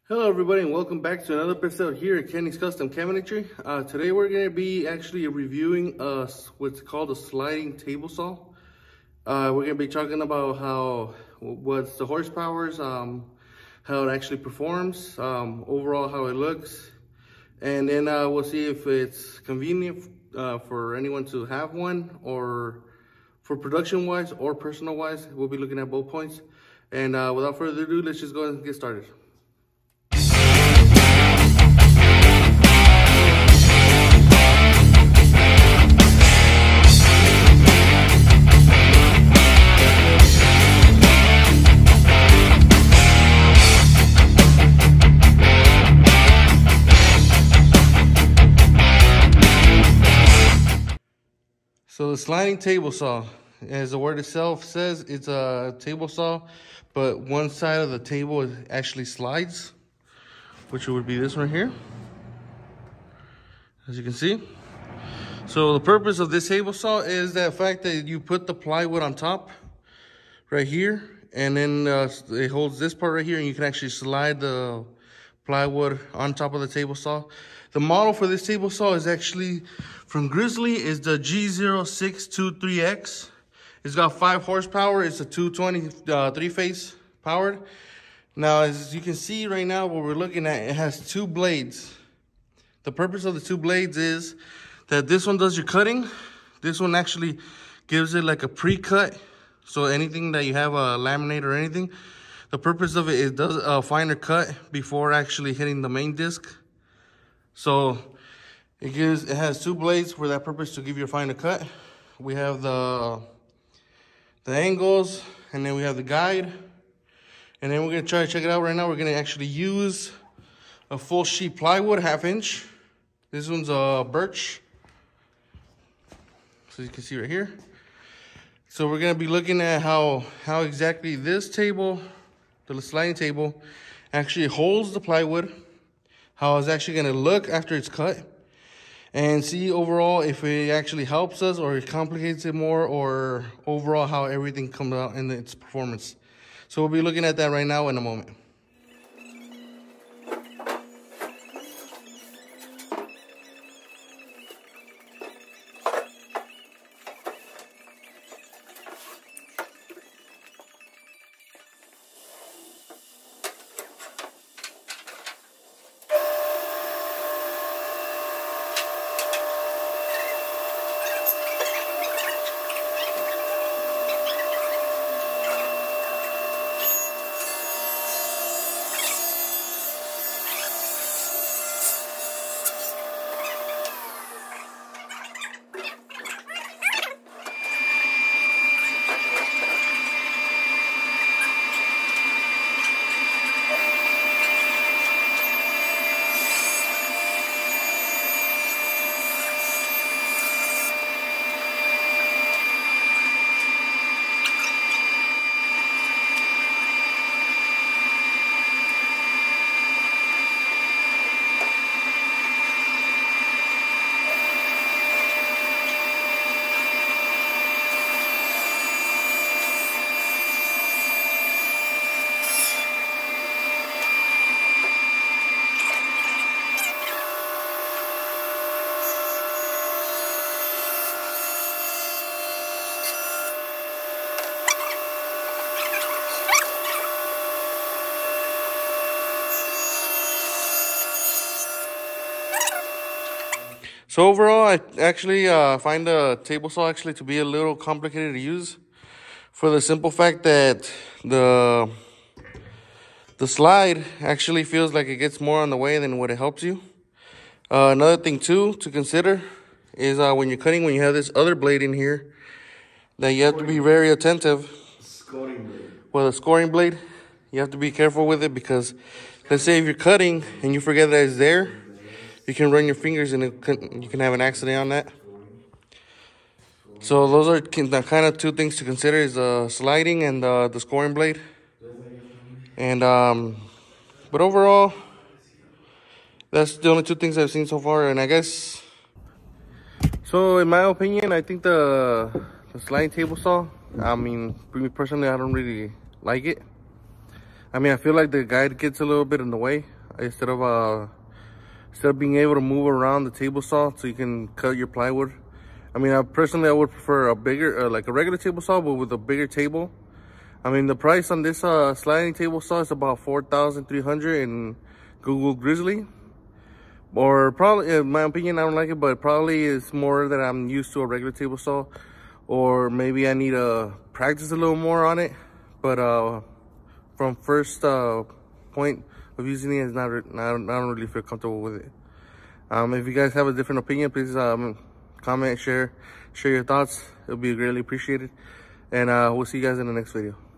Hello everybody and welcome back to another episode here at Kenny's Custom Cabinetry. Today we're going to be actually reviewing what's called a sliding table saw. We're going to be talking about what's the horsepowers, how it actually performs, overall how it looks, and then we'll see if it's convenient for anyone to have one, or for production wise or personal wise. We'll be looking at both points, and without further ado, let's just go ahead and get started. So the sliding table saw, as the word itself says, it's a table saw, but one side of the table actually slides, which would be this one here, as you can see. So the purpose of this table saw is that fact that you put the plywood on top right here, and then it holds this part right here, and you can actually slide the plywood on top of the table saw. The model for this table saw is actually from Grizzly, is the G0623X. It's got 5 horsepower. It's a 220 three-phase powered. Now, as you can see right now, what we're looking at, it has 2 blades. The purpose of the 2 blades is that this one does your cutting. This one actually gives it like a pre-cut. So anything that you have a laminate or anything, the purpose of it is does a finer cut before actually hitting the main disc. So it has 2 blades for that purpose, to give you a finer cut. We have the angles, and then we have the guide. And then we're gonna try to check it out right now. We're gonna actually use a full sheet plywood, 1/2 inch. This one's a birch. So you can see right here. So we're gonna be looking at how exactly this table, the sliding table, actually holds the plywood, how it's actually gonna look after it's cut, and see overall if it actually helps us or it complicates it more, or overall how everything comes out in its performance. So we'll be looking at that right now in a moment. So overall, I actually find the table saw actually to be a little complicated to use, for the simple fact that the slide actually feels like it gets more on the way than what it helps you. Another thing too to consider is when you're cutting, when you have this other blade in here, that you have to be very attentive. Scoring blade. Well, the scoring blade, you have to be careful with it, because let's say if you're cutting and you forget that it's there, you can run your fingers and you can have an accident on that. So those are the kind of 2 things to consider, is the sliding and the scoring blade. And but overall, that's the only 2 things I've seen so far. And I guess, so in my opinion, I think the sliding table saw, I mean, me personally, I don't really like it. I mean, I feel like the guide gets a little bit in the way instead of being able to move around the table saw so you can cut your plywood. I mean, I would prefer a bigger, like a regular table saw, but with a bigger table. I mean, the price on this sliding table saw is about $4,300 in Google Grizzly. Or probably, in my opinion, I don't like it, but probably it's more that I'm used to a regular table saw. Or maybe I need to practice a little more on it. But from first point of using it, I don't really feel comfortable with it. If you guys have a different opinion, please comment, share your thoughts. It'll be greatly appreciated. And we'll see you guys in the next video.